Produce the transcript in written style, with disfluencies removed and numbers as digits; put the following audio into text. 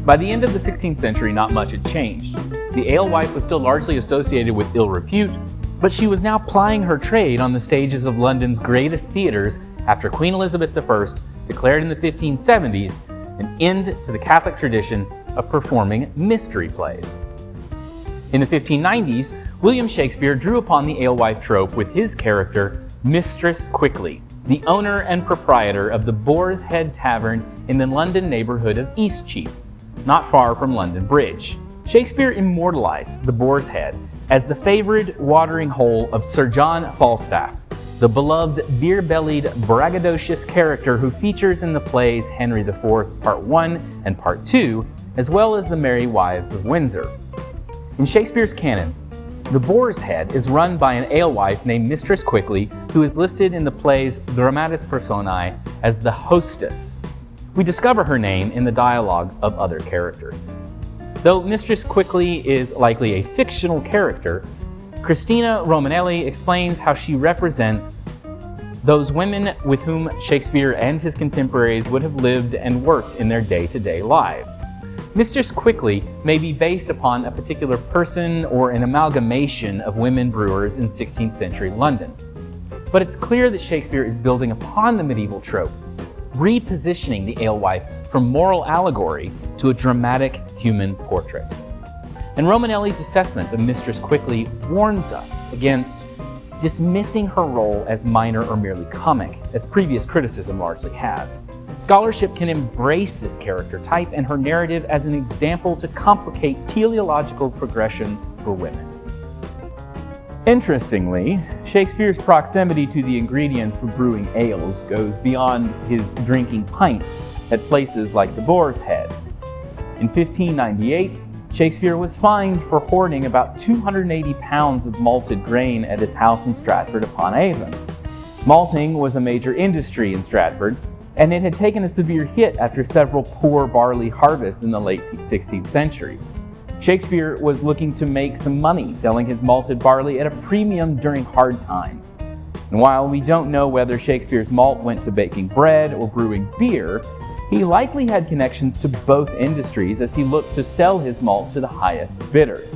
By the end of the 16th century, not much had changed. The alewife was still largely associated with ill repute, but she was now plying her trade on the stages of London's greatest theaters after Queen Elizabeth I declared in the 1570s an end to the Catholic tradition of performing mystery plays. In the 1590s, William Shakespeare drew upon the alewife trope with his character, Mistress Quickly, the owner and proprietor of the Boar's Head Tavern in the London neighborhood of Eastcheap, not far from London Bridge. Shakespeare immortalized the Boar's Head as the favored watering hole of Sir John Falstaff, the beloved beer-bellied, braggadocious character who features in the plays Henry IV Part 1 and Part 2, as well as the Merry Wives of Windsor. In Shakespeare's canon, the Boar's Head is run by an alewife named Mistress Quickly, who is listed in the play's Dramatis Personae as the hostess. We discover her name in the dialogue of other characters. Though Mistress Quickly is likely a fictional character, Christina Romanelli explains how she represents those women with whom Shakespeare and his contemporaries would have lived and worked in their day-to-day lives. Mistress Quickly may be based upon a particular person or an amalgamation of women brewers in 16th century London. But it's clear that Shakespeare is building upon the medieval trope, repositioning the alewife from moral allegory to a dramatic human portrait. And Romanelli's assessment of Mistress Quickly warns us against dismissing her role as minor or merely comic, as previous criticism largely has. Scholarship can embrace this character type and her narrative as an example to complicate teleological progressions for women. Interestingly, Shakespeare's proximity to the ingredients for brewing ales goes beyond his drinking pints at places like the Boar's Head. In 1598, Shakespeare was fined for hoarding about 280 pounds of malted grain at his house in Stratford-upon-Avon. Malting was a major industry in Stratford, and it had taken a severe hit after several poor barley harvests in the late 16th century. Shakespeare was looking to make some money selling his malted barley at a premium during hard times. And while we don't know whether Shakespeare's malt went to baking bread or brewing beer, he likely had connections to both industries as he looked to sell his malt to the highest bidders.